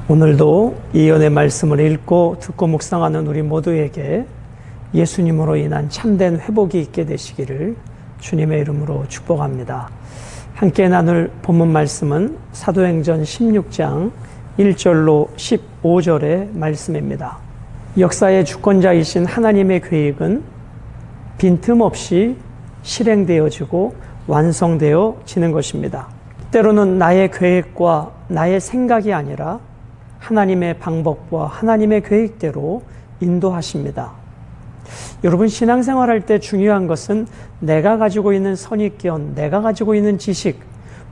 오늘도 이언의 말씀을 읽고 듣고 묵상하는 우리 모두에게 예수님으로 인한 참된 회복이 있게 되시기를 주님의 이름으로 축복합니다. 함께 나눌 본문 말씀은 사도행전 16장 1절로 15절의 말씀입니다. 역사의 주권자이신 하나님의 계획은 빈틈없이 실행되어지고 완성되어지는 것입니다. 때로는 나의 계획과 나의 생각이 아니라 하나님의 방법과 하나님의 계획대로 인도하십니다. 여러분, 신앙생활할 때 중요한 것은 내가 가지고 있는 선입견, 내가 가지고 있는 지식,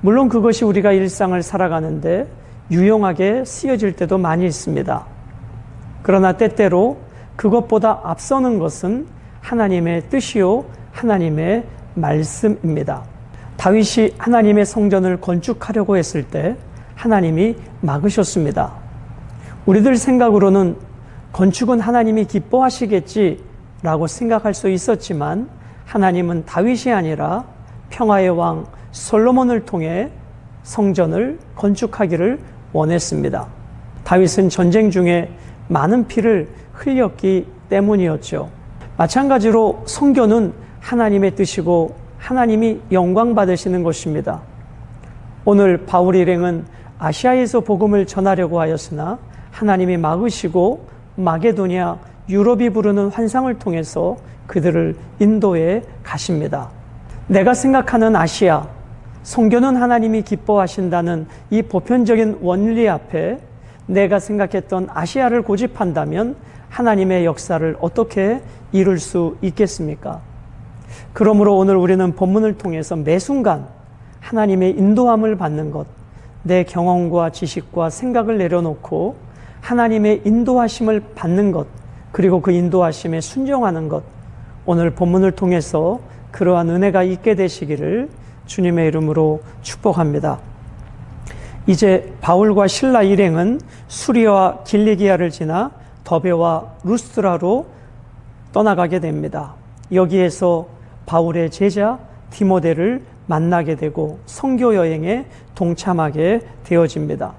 물론 그것이 우리가 일상을 살아가는데 유용하게 쓰여질 때도 많이 있습니다. 그러나 때때로 그것보다 앞서는 것은 하나님의 뜻이요 하나님의 말씀입니다. 다윗이 하나님의 성전을 건축하려고 했을 때 하나님이 막으셨습니다. 우리들 생각으로는 건축은 하나님이 기뻐하시겠지라고 생각할 수 있었지만 하나님은 다윗이 아니라 평화의 왕 솔로몬을 통해 성전을 건축하기를 원했습니다. 다윗은 전쟁 중에 많은 피를 흘렸기 때문이었죠. 마찬가지로 성교는 하나님의 뜻이고 하나님이 영광 받으시는 것입니다. 오늘 바울 일행은 아시아에서 복음을 전하려고 하였으나 하나님이 막으시고 마게도냐, 유럽이 부르는 환상을 통해서 그들을 인도해 가십니다. 내가 생각하는 아시아, 성교는 하나님이 기뻐하신다는 이 보편적인 원리 앞에 내가 생각했던 아시아를 고집한다면 하나님의 역사를 어떻게 이룰 수 있겠습니까? 그러므로 오늘 우리는 본문을 통해서 매 순간 하나님의 인도함을 받는 것, 내 경험과 지식과 생각을 내려놓고 하나님의 인도하심을 받는 것, 그리고 그 인도하심에 순종하는 것, 오늘 본문을 통해서 그러한 은혜가 있게 되시기를 주님의 이름으로 축복합니다. 이제 바울과 실라 일행은 수리아와 길리기아를 지나 더베와 루스드라로 떠나가게 됩니다. 여기에서 바울의 제자 디모데를 만나게 되고 선교 여행에 동참하게 되어집니다.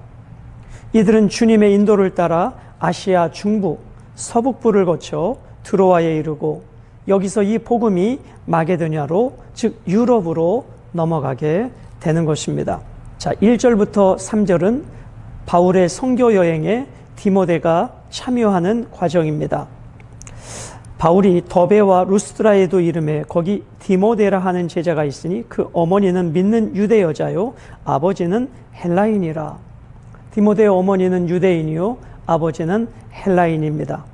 이들은 주님의 인도를 따라 아시아 중부, 서북부를 거쳐 드로아에 이르고 여기서 이 복음이 마게도냐로, 즉 유럽으로 넘어가게 되는 것입니다. 자, 1절부터 3절은 바울의 선교 여행에 디모데가 참여하는 과정입니다. 바울이 더베와 루스드라에도 이름에 거기 디모데라 하는 제자가 있으니 그 어머니는 믿는 유대 여자요 아버지는 헬라인이라. 디모데의 어머니는 유대인이요 아버지는 헬라인입니다.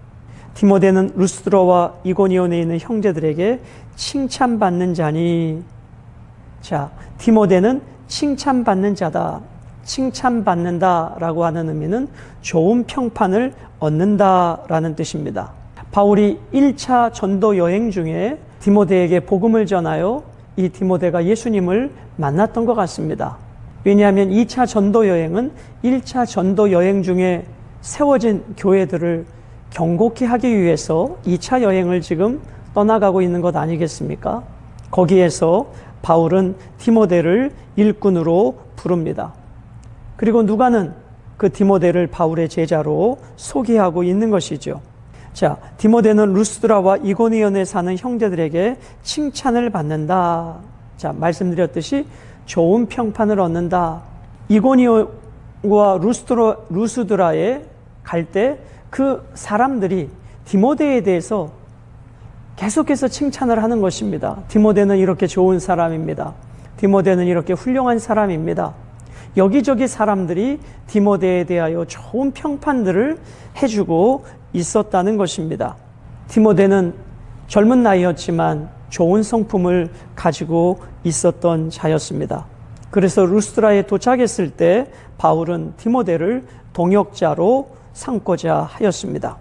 디모데는 루스드라와 이고니온에 있는 형제들에게 칭찬받는 자니. 자, 디모데는 칭찬받는 자다. 칭찬받는다라고 하는 의미는 좋은 평판을 얻는다라는 뜻입니다. 바울이 1차 전도 여행 중에 디모데에게 복음을 전하여 이 디모데가 예수님을 만났던 것 같습니다. 왜냐하면 2차 전도 여행은 1차 전도 여행 중에 세워진 교회들을 경고케 하기 위해서 2차 여행을 지금 떠나가고 있는 것 아니겠습니까? 거기에서 바울은 디모데를 일꾼으로 부릅니다. 그리고 누가는 그 디모데를 바울의 제자로 소개하고 있는 것이죠. 자, 디모데는 루스드라와 이고니온에 사는 형제들에게 칭찬을 받는다. 자, 말씀드렸듯이 좋은 평판을 얻는다. 이고니온과 루스드라에 갈 때 그 사람들이 디모데에 대해서 계속해서 칭찬을 하는 것입니다. 디모데는 이렇게 좋은 사람입니다. 디모데는 이렇게 훌륭한 사람입니다. 여기저기 사람들이 디모데에 대하여 좋은 평판들을 해주고 있었다는 것입니다. 디모데는 젊은 나이였지만 좋은 성품을 가지고 있었던 자였습니다. 그래서 루스드라에 도착했을 때 바울은 디모데를 동역자로 삼고자 하였습니다.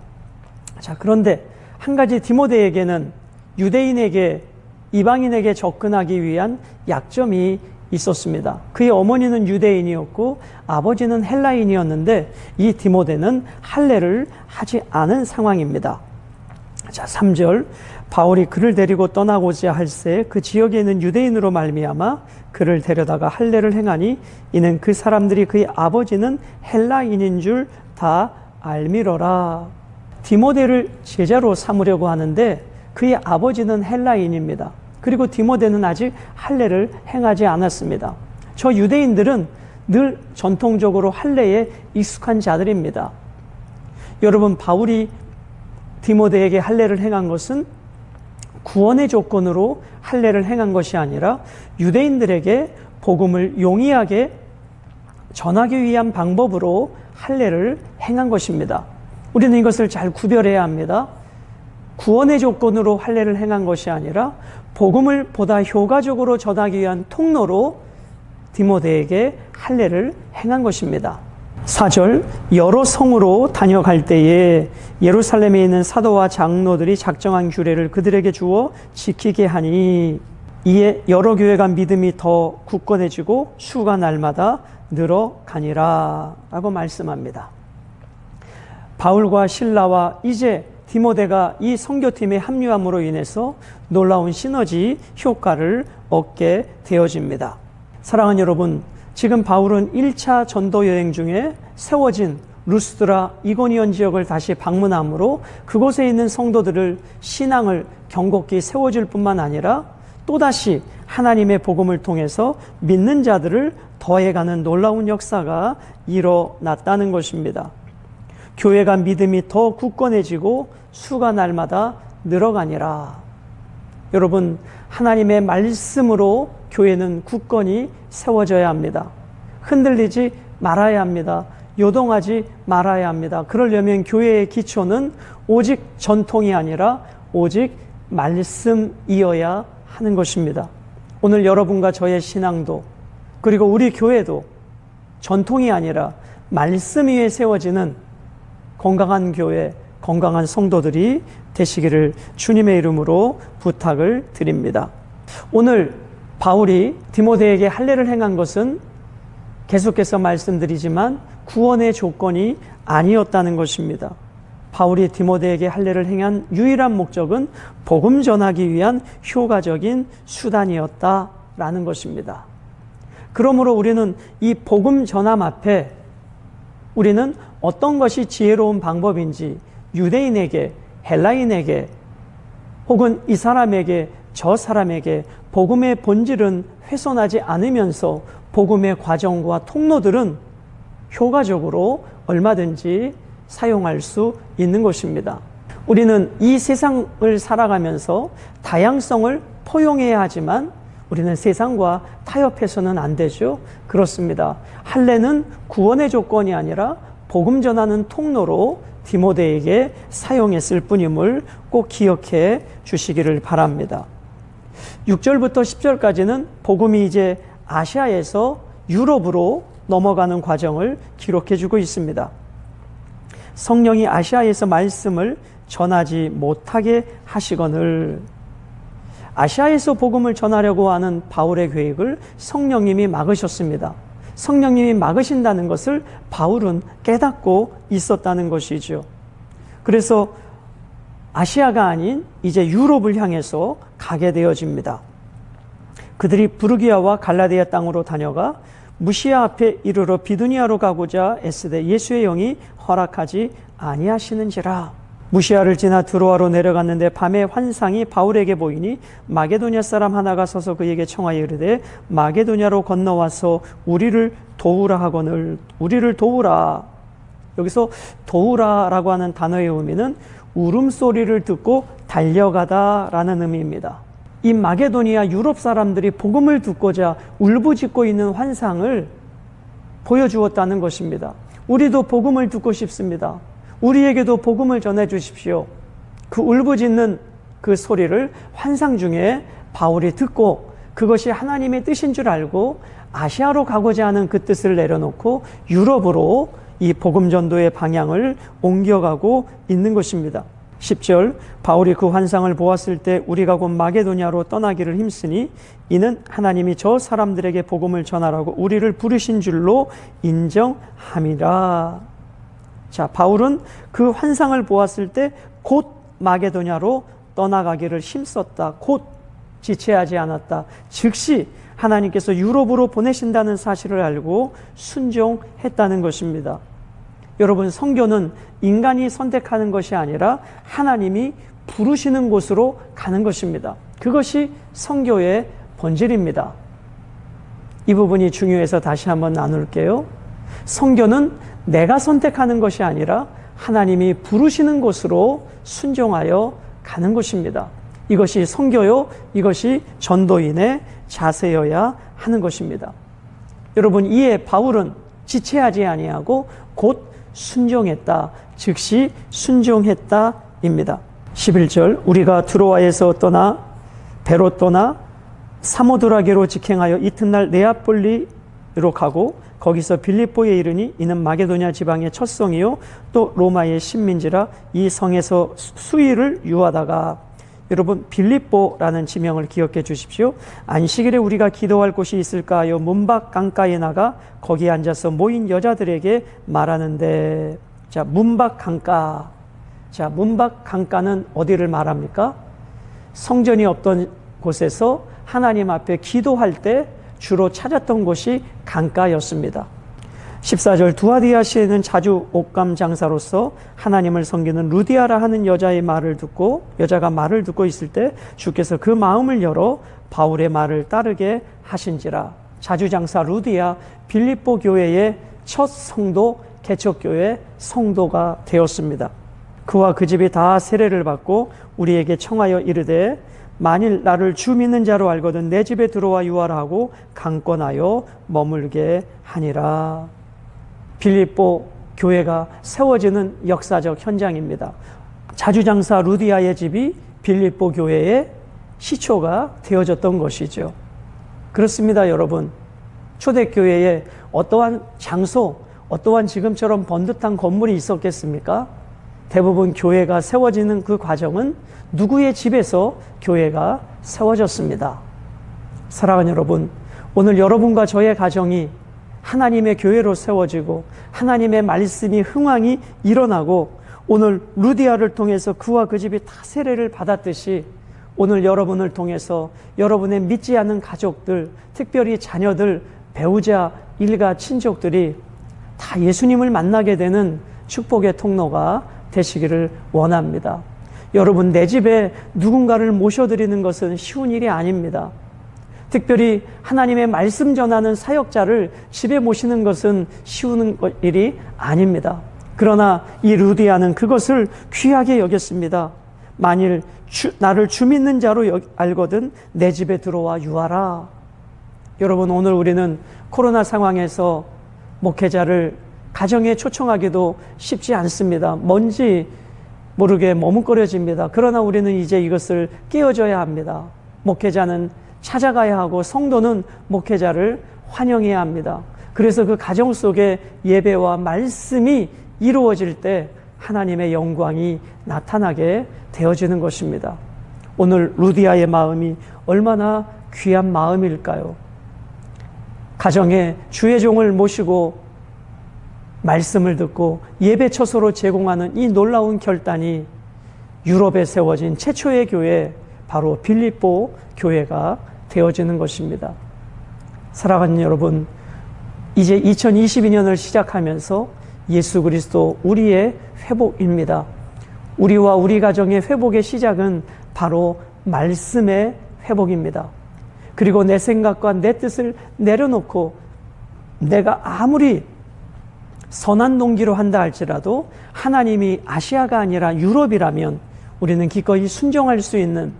자, 그런데 한 가지 디모데에게는 유대인에게, 이방인에게 접근하기 위한 약점이 있었습니다. 그의 어머니는 유대인이었고 아버지는 헬라인이었는데 이 디모데는 할례를 하지 않은 상황입니다. 자, 3절. 바울이 그를 데리고 떠나고자 할새 그 지역에 있는 유대인으로 말미암아 그를 데려다가 할례를 행하니 이는 그 사람들이 그의 아버지는 헬라인인 줄 다 알미러라. 디모데를 제자로 삼으려고 하는데 그의 아버지는 헬라인입니다. 그리고 디모데는 아직 할례를 행하지 않았습니다. 저 유대인들은 늘 전통적으로 할례에 익숙한 자들입니다. 여러분, 바울이 디모데에게 할례를 행한 것은 구원의 조건으로 할례를 행한 것이 아니라 유대인들에게 복음을 용이하게 전하기 위한 방법으로 할례를 행한 것입니다. 우리는 이것을 잘 구별해야 합니다. 구원의 조건으로 할례를 행한 것이 아니라 복음을 보다 효과적으로 전하기 위한 통로로 디모데에게 할례를 행한 것입니다. 4절. 여러 성으로 다녀갈 때에 예루살렘에 있는 사도와 장로들이 작정한 규례를 그들에게 주어 지키게 하니 이에 여러 교회가 믿음이 더 굳건해지고 수가 날마다 늘어가니라 라고 말씀합니다. 바울과 실라와 이제 디모데가 이 선교팀에 합류함으로 인해서 놀라운 시너지 효과를 얻게 되어집니다. 사랑하는 여러분, 지금 바울은 1차 전도 여행 중에 세워진 루스드라, 이고니온 지역을 다시 방문함으로 그곳에 있는 성도들을 신앙을 경곡히 세워줄 뿐만 아니라 또다시 하나님의 복음을 통해서 믿는 자들을 더해가는 놀라운 역사가 일어났다는 것입니다. 교회가 믿음이 더 굳건해지고 수가 날마다 늘어가니라. 여러분, 하나님의 말씀으로 교회는 굳건히 세워져야 합니다. 흔들리지 말아야 합니다. 요동하지 말아야 합니다. 그러려면 교회의 기초는 오직 전통이 아니라 오직 말씀이어야 하는 것입니다. 오늘 여러분과 저의 신앙도 그리고 우리 교회도 전통이 아니라 말씀 위에 세워지는 건강한 교회, 건강한 성도들이 되시기를 주님의 이름으로 부탁을 드립니다. 오늘 바울이 디모데에게 할례를 행한 것은 계속해서 말씀드리지만 구원의 조건이 아니었다는 것입니다. 바울이 디모데에게 할례를 행한 유일한 목적은 복음 전하기 위한 효과적인 수단이었다라는 것입니다. 그러므로 우리는 이 복음 전함 앞에 우리는 어떤 것이 지혜로운 방법인지 유대인에게, 헬라인에게 혹은 이 사람에게, 저 사람에게 복음의 본질은 훼손하지 않으면서 복음의 과정과 통로들은 효과적으로 얼마든지 사용할 수 있는 것입니다. 우리는 이 세상을 살아가면서 다양성을 포용해야 하지만 우리는 세상과 타협해서는 안 되죠. 그렇습니다. 할례는 구원의 조건이 아니라 복음 전하는 통로로 디모데에게 사용했을 뿐임을 꼭 기억해 주시기를 바랍니다. 6절부터 10절까지는 복음이 이제 아시아에서 유럽으로 넘어가는 과정을 기록해 주고 있습니다. 성령이 아시아에서 말씀을 전하지 못하게 하시거늘, 아시아에서 복음을 전하려고 하는 바울의 계획을 성령님이 막으셨습니다. 성령님이 막으신다는 것을 바울은 깨닫고 있었다는 것이죠. 그래서 아시아가 아닌 이제 유럽을 향해서 가게 되어집니다. 그들이 부르기아와 갈라디아 땅으로 다녀가 무시아 앞에 이르러 비두니아로 가고자 애쓰되 예수의 영이 허락하지 아니하시는지라. 무시아를 지나 드로아로 내려갔는데 밤에 환상이 바울에게 보이니 마게도냐 사람 하나가 서서 그에게 청하여 이르되 마게도냐로 건너와서 우리를 도우라 하거늘. 우리를 도우라. 여기서 도우라라고 하는 단어의 의미는 울음소리를 듣고 달려가다라는 의미입니다. 이 마게도니아 유럽 사람들이 복음을 듣고자 울부짖고 있는 환상을 보여주었다는 것입니다. 우리도 복음을 듣고 싶습니다. 우리에게도 복음을 전해 주십시오. 그 울부짖는 그 소리를 환상 중에 바울이 듣고 그것이 하나님의 뜻인 줄 알고 아시아로 가고자 하는 그 뜻을 내려놓고 유럽으로 이 복음 전도의 방향을 옮겨가고 있는 것입니다. 10절, 바울이 그 환상을 보았을 때 우리가 곧 마게도냐로 떠나기를 힘쓰니 이는 하나님이 저 사람들에게 복음을 전하라고 우리를 부르신 줄로 인정함이라. 자, 바울은 그 환상을 보았을 때 곧 마게도냐로 떠나가기를 힘썼다. 곧 지체하지 않았다. 즉시 하나님께서 유럽으로 보내신다는 사실을 알고 순종했다는 것입니다. 여러분, 선교는 인간이 선택하는 것이 아니라 하나님이 부르시는 곳으로 가는 것입니다. 그것이 선교의 본질입니다. 이 부분이 중요해서 다시 한번 나눌게요. 선교는 내가 선택하는 것이 아니라 하나님이 부르시는 곳으로 순종하여 가는 것입니다. 이것이 선교요, 이것이 전도인의 자세여야 하는 것입니다. 여러분, 이에 바울은 지체하지 아니하고 곧 순종했다, 즉시 순종했다입니다. 11절, 우리가 드로아에서 떠나 배로 떠나 사모드라게로 직행하여 이튿날 네아폴리로 가고 거기서 빌립보에 이르니 이는 마게도냐 지방의 첫 성이요 또 로마의 식민지라. 이 성에서 수일을 유하다가, 여러분, 빌립보라는 지명을 기억해 주십시오. 안식일에 우리가 기도할 곳이 있을까 하여 문밖 강가에 나가 거기 앉아서 모인 여자들에게 말하는데, 자, 문밖 강가. 자, 문밖 강가는 어디를 말합니까? 성전이 없던 곳에서 하나님 앞에 기도할 때 주로 찾았던 곳이 강가였습니다. 14절, 두아디아시에는 자주 옷감 장사로서 하나님을 섬기는 루디아라 하는 여자가 말을 듣고 있을 때 주께서 그 마음을 열어 바울의 말을 따르게 하신지라. 자주 장사 루디아, 빌립보 교회의 첫 성도, 개척교회 성도가 되었습니다. 그와 그 집이 다 세례를 받고 우리에게 청하여 이르되 만일 나를 주 믿는 자로 알거든 내 집에 들어와 유하라 하고 강권하여 머물게 하니라. 빌립보 교회가 세워지는 역사적 현장입니다. 자주장사 루디아의 집이 빌립보 교회의 시초가 되어졌던 것이죠. 그렇습니다, 여러분. 초대교회에 어떠한 장소, 어떠한 지금처럼 번듯한 건물이 있었겠습니까? 대부분 교회가 세워지는 그 과정은 누구의 집에서 교회가 세워졌습니다. 사랑하는 여러분, 오늘 여러분과 저의 가정이 하나님의 교회로 세워지고 하나님의 말씀이 흥왕이 일어나고 오늘 루디아를 통해서 그와 그 집이 다 세례를 받았듯이 오늘 여러분을 통해서 여러분의 믿지 않는 가족들, 특별히 자녀들, 배우자, 일가, 친족들이 다 예수님을 만나게 되는 축복의 통로가 되시기를 원합니다. 여러분, 내 집에 누군가를 모셔드리는 것은 쉬운 일이 아닙니다. 특별히 하나님의 말씀 전하는 사역자를 집에 모시는 것은 쉬운 일이 아닙니다. 그러나 이 루디아는 그것을 귀하게 여겼습니다. 만일 나를 주 믿는 자로 알거든 내 집에 들어와 유하라. 여러분, 오늘 우리는 코로나 상황에서 목회자를 가정에 초청하기도 쉽지 않습니다. 뭔지 모르게 머뭇거려집니다. 그러나 우리는 이제 이것을 깨어져야 합니다. 목회자는 찾아가야 하고 성도는 목회자를 환영해야 합니다. 그래서 그 가정 속에 예배와 말씀이 이루어질 때 하나님의 영광이 나타나게 되어지는 것입니다. 오늘 루디아의 마음이 얼마나 귀한 마음일까요? 가정에 주의 종을 모시고 말씀을 듣고 예배 처소로 제공하는 이 놀라운 결단이 유럽에 세워진 최초의 교회, 바로 빌립보 교회가 되어지는 것입니다. 사랑하는 여러분, 이제 2022년을 시작하면서 예수 그리스도 우리의 회복입니다. 우리와 우리 가정의 회복의 시작은 바로 말씀의 회복입니다. 그리고 내 생각과 내 뜻을 내려놓고 내가 아무리 선한 동기로 한다 할지라도 하나님이 아시아가 아니라 유럽이라면 우리는 기꺼이 순종할 수 있는,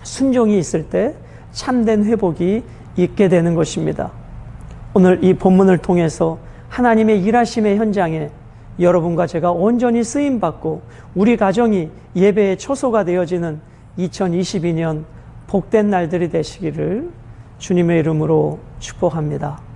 순종이 있을 때 참된 회복이 있게 되는 것입니다. 오늘 이 본문을 통해서 하나님의 일하심의 현장에 여러분과 제가 온전히 쓰임받고 우리 가정이 예배의 초소가 되어지는 2022년 복된 날들이 되시기를 주님의 이름으로 축복합니다.